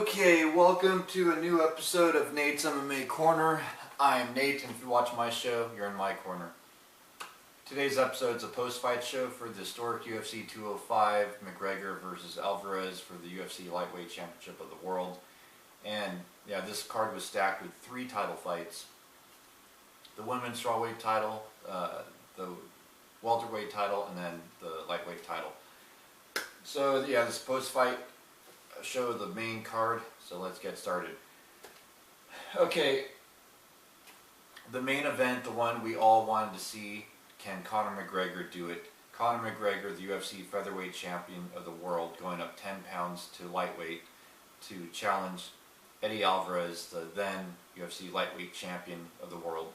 Okay, welcome to a new episode of Nate's MMA Corner. I am Nate, and if you watch my show, you're in my corner. Today's episode is a post-fight show for the historic UFC 205, McGregor versus Alvarez for the UFC Lightweight Championship of the World. And yeah, this card was stacked with 3 title fights. The women's strawweight title, the welterweight title, and then the lightweight title. So yeah, this post-fight show the main card, so let's get started. Okay, the main event, the one we all wanted to see, can Conor McGregor do it? Conor McGregor, the UFC featherweight champion of the world, going up 10 pounds to lightweight to challenge Eddie Alvarez, the then UFC lightweight champion of the world,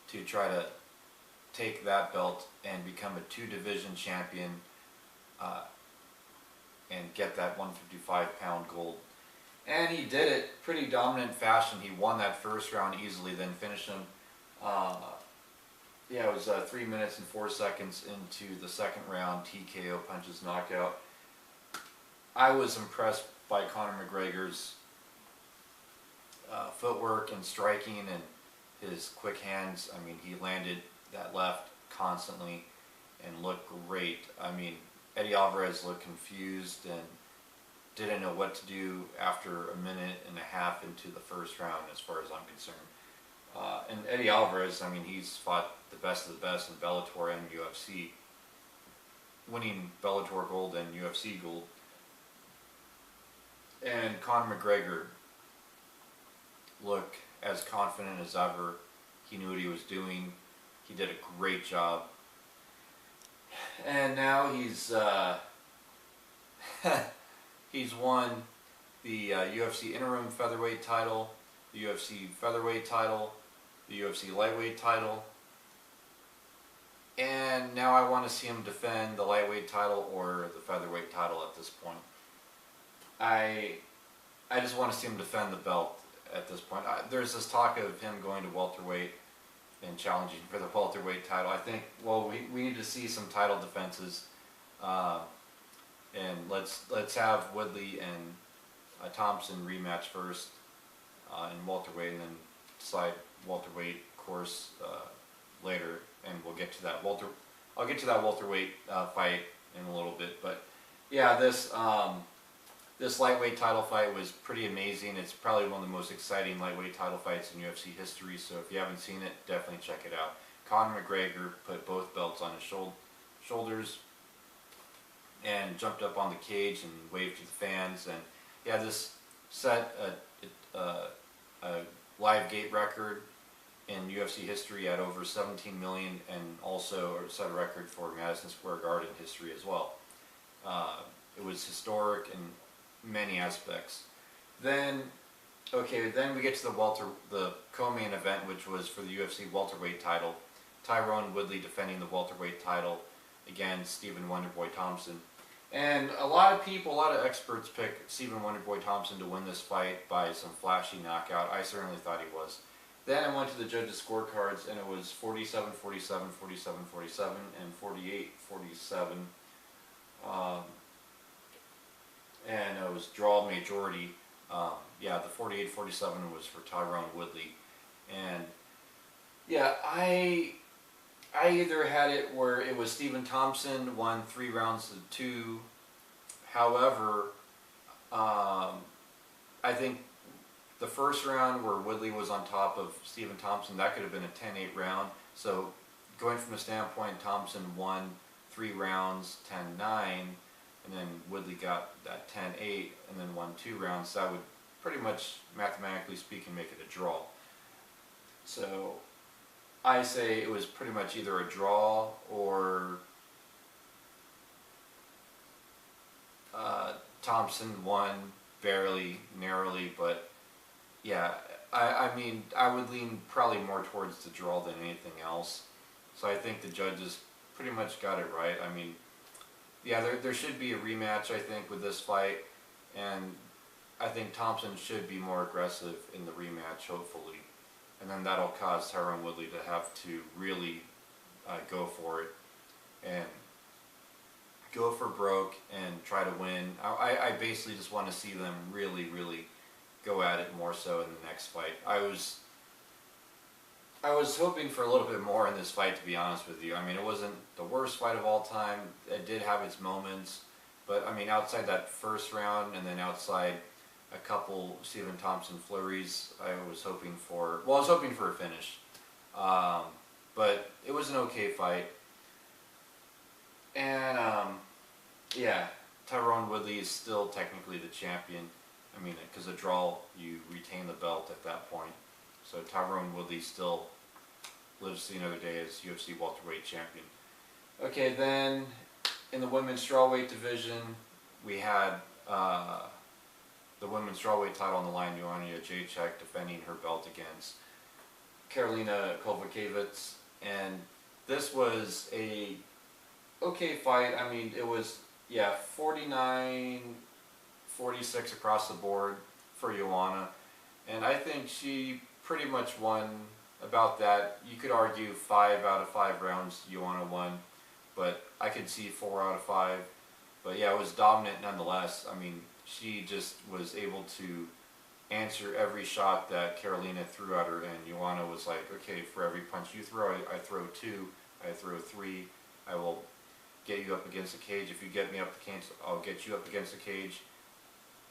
to try to take that belt and become a 2-division champion and get that 155-pound gold. And he did it pretty dominant fashion. He won that first round easily, then finished him. Yeah, it was 3 minutes and 4 seconds into the second round, TKO, punches, knockout. I was impressed by Conor McGregor's footwork and striking and his quick hands. I mean, he landed that left constantly and looked great. I mean, Eddie Alvarez looked confused and didn't know what to do after a minute and a half into the first round, as far as I'm concerned. And Eddie Alvarez, I mean, he's fought the best of the best in Bellator and UFC, winning Bellator gold and UFC gold. And Conor McGregor looked as confident as ever. He knew what he was doing. He did a great job. And now he's he's won the UFC interim featherweight title, the UFC featherweight title, the UFC lightweight title, and now I want to see him defend the lightweight title or the featherweight title at this point. I just want to see him defend the belt at this point. There's this talk of him going to welterweight and challenging for the welterweight title. I think, well, we need to see some title defenses, and let's have Woodley and Thompson rematch first in welterweight, and then decide welterweight course later, and we'll get to that I'll get to that welterweight fight in a little bit. But yeah, this lightweight title fight was pretty amazing. It's probably one of the most exciting lightweight title fights in UFC history, so if you haven't seen it, definitely check it out. Conor McGregor put both belts on his shoulders and jumped up on the cage and waved to the fans. And yeah, this set a live gate record in UFC history at over 17 million, and also set a record for Madison Square Garden history as well. It was historic in many aspects. Then we get to the co-main event, which was for the UFC welterweight title. Tyrone Woodley defending the welterweight title against Stephen Wonderboy Thompson. And a lot of experts picked Stephen Wonderboy Thompson to win this fight by some flashy knockout. I certainly thought he was. Then I went to the judges' scorecards, and it was 47-47, 47-47, and 48-47. And it was draw majority. Yeah, the 48-47 was for Tyrone Woodley. And yeah, I either had it where it was Stephen Thompson won 3 rounds to 2. However, I think the first round where Woodley was on top of Stephen Thompson, that could have been a 10-8 round. So going from the standpoint, Thompson won 3 rounds, 10-9. And then Woodley got that 10-8 and then won 2 rounds. That would pretty much, mathematically speaking, make it a draw. So I say it was pretty much either a draw or Thompson won barely, narrowly. But yeah, I mean, I would lean probably more towards the draw than anything else. So I think the judges pretty much got it right. I mean, yeah, there should be a rematch, I think, with this fight, and I think Thompson should be more aggressive in the rematch, hopefully, and then that'll cause Tyrone Woodley to have to really go for it and go for broke and try to win. I basically just want to see them really, really go at it more so in the next fight. I was hoping for a little bit more in this fight, to be honest with you. I mean, it wasn't the worst fight of all time. It did have its moments, but I mean, outside that first round and then outside a couple Stephen Thompson flurries, I was hoping for, well, I was hoping for a finish. But it was an okay fight. And, yeah, Tyrone Woodley is still technically the champion. I mean, because a draw, you retain the belt at that point. So Tyrone Woodley still lives to see another day as UFC welterweight champion. Okay, then in the women's strawweight division, we had the women's strawweight title on the line. Joanna Jędrzejczyk defending her belt against Karolina Kowalkiewicz, and this was a okay fight. I mean, it was 49-46 across the board for Joanna, and I think she pretty much won about that. You could argue 5 out of 5 rounds Joanna won, but I could see 4 out of 5. But yeah, it was dominant nonetheless. I mean, she just was able to answer every shot that Karolina threw at her, and Joanna was like, okay, for every punch you throw, I throw 2, I throw 3, I will get you up against the cage. If you get me up the cage, I'll get you up against the cage.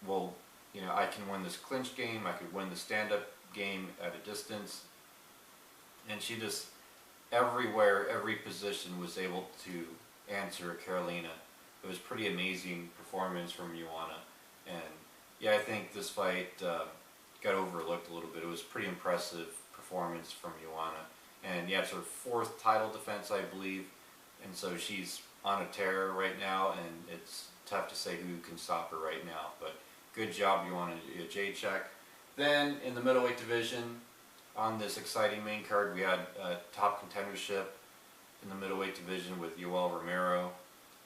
Well, you know, I can win this clinch game, I could win the stand-up game at a distance. And she just, everywhere, every position was able to answer Karolina. It was pretty amazing performance from Joanna. And yeah, I think this fight got overlooked a little bit. It was a pretty impressive performance from Joanna. And yeah, it's her 4th title defense, I believe. And so she's on a tear right now, and it's tough to say who can stop her right now. But good job, Joanna Jędrzejczyk. Then in the middleweight division, on this exciting main card, we had a top contendership in the middleweight division with Yoel Romero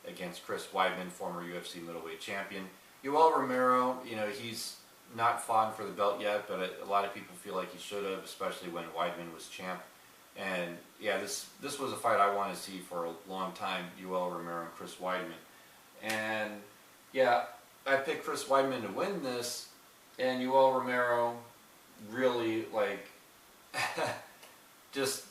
against Chris Weidman, former UFC middleweight champion. Yoel Romero, you know, he's not fought for the belt yet, but a lot of people feel like he should have, especially when Weidman was champ. And yeah, this was a fight I wanted to see for a long time, Yoel Romero and Chris Weidman. And yeah, I picked Chris Weidman to win this, and Yoel Romero really, like, just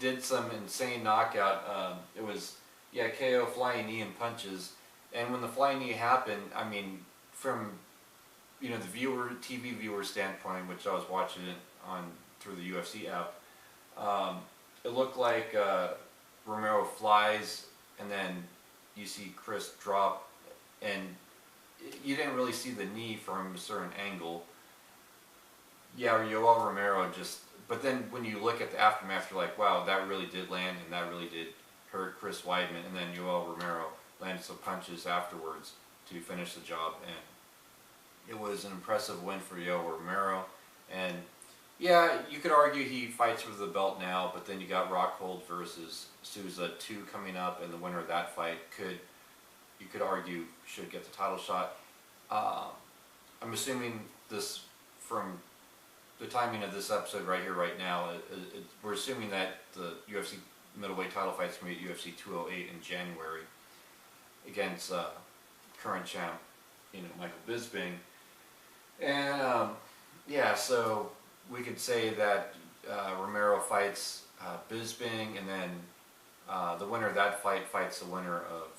did some insane knockout. It was, yeah, KO, flying knee and punches. And when the flying knee happened, I mean, from, you know, the TV viewer standpoint, which I was watching it on through the UFC app, it looked like Romero flies, and then you see Chris drop, and you didn't really see the knee from a certain angle. Yeah, Yoel Romero just, but then when you look at the aftermath, you're like, wow, that really did land, and that really did hurt Chris Weidman. And then Yoel Romero landed some punches afterwards to finish the job, and it was an impressive win for Yoel Romero. And yeah, you could argue he fights for the belt now, but then you got Rockhold versus Souza 2 coming up, and the winner of that fight you could argue should get the title shot. I'm assuming this, from the timing of this episode right here, right now, we're assuming that the UFC middleweight title fight's going to be at UFC 208 in January against current champ, you know, Michael Bisping. And yeah, so we could say that Romero fights Bisping, and then the winner of that fight fights the winner of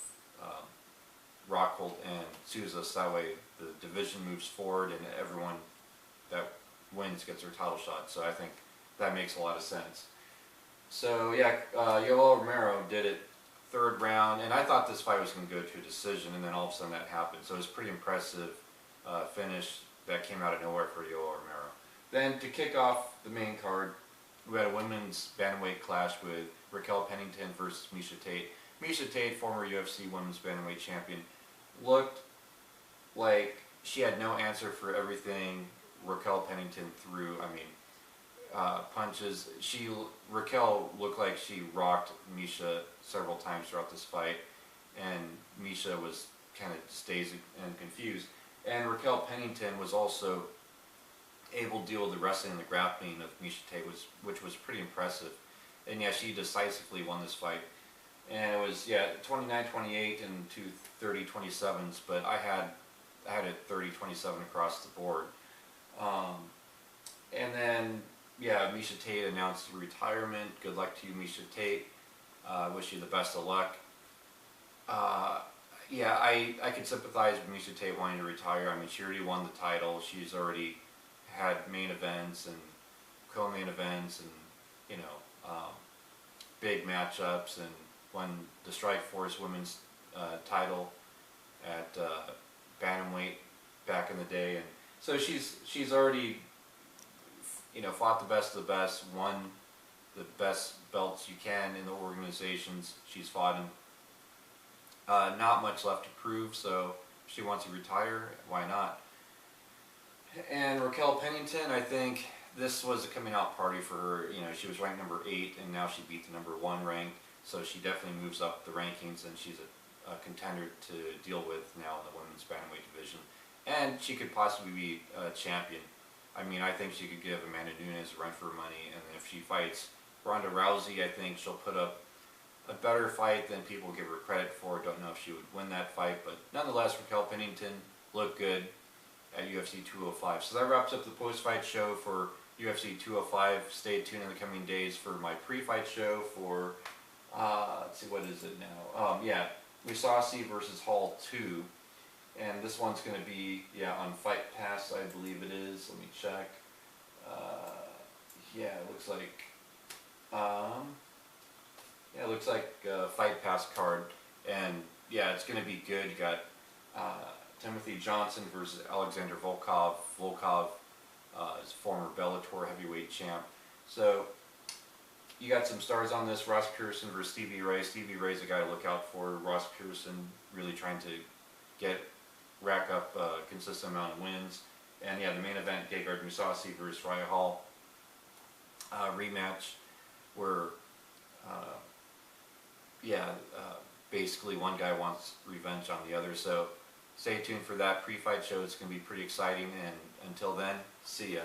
Rockhold and Souza, so that way the division moves forward and everyone that wins gets their title shot. So I think that makes a lot of sense. So yeah, Yoel Romero did it 3rd round, and I thought this fight was going to go to a decision, and then all of a sudden that happened. So it was a pretty impressive finish that came out of nowhere for Yoel Romero. Then to kick off the main card, we had a women's bantamweight clash with Raquel Pennington versus Miesha Tate. Miesha Tate, former UFC women's bantamweight champion, looked like she had no answer for everything Raquel Pennington threw. I mean, punches. Raquel looked like she rocked Miesha several times throughout this fight, and Miesha was kind of dazed and confused. And Raquel Pennington was also able to deal with the wrestling and the grappling of Miesha Tate, which was pretty impressive. And yeah, she decisively won this fight. and it was, yeah, 29-28 and 2 30-27s, but I had it 30-27 across the board. And then, yeah, Miesha Tate announced retirement. Good luck to you, Miesha Tate. Wish you the best of luck. Yeah, I could sympathize with Miesha Tate wanting to retire. I mean, she already won the title. She's already had main events and co-main events and, you know, big matchups, and won the Strikeforce women's title at bantamweight back in the day. And so she's already, you know, fought the best of the best, won the best belts you can in the organizations she's fought in. Not much left to prove, so if she wants to retire, why not? And Raquel Pennington, I think this was a coming out party for her. You know, she was ranked number 8, and now she beat the number 1 rank, so she definitely moves up the rankings, and she's a contender to deal with now in the women's bantamweight division. And she could possibly be a champion. I mean, I think she could give Amanda Nunes a run for her money, and if she fights Ronda Rousey, I think she'll put up a better fight than people give her credit for. Don't know if she would win that fight, but nonetheless, Raquel Pennington looked good at UFC 205. So that wraps up the post-fight show for UFC 205. Stay tuned in the coming days for my pre-fight show for, let's see, what is it now? Yeah, Musasi versus Hall 2. And this one's going to be, yeah, on Fight Pass, I believe it is. Let me check. Yeah, it looks like, yeah, it looks like a Fight Pass card. And yeah, it's going to be good. You got Timothy Johnson versus Alexander Volkov. Volkov is former Bellator heavyweight champ. So you got some stars on this. Ross Pearson versus Stevie Ray. Stevie Ray's a guy to look out for. Ross Pearson really trying to rack up a consistent amount of wins. And yeah, the main event, Gegard Mousasi versus Raya Hall rematch, where basically one guy wants revenge on the other. So stay tuned for that pre-fight show. It's going to be pretty exciting, and until then, see ya.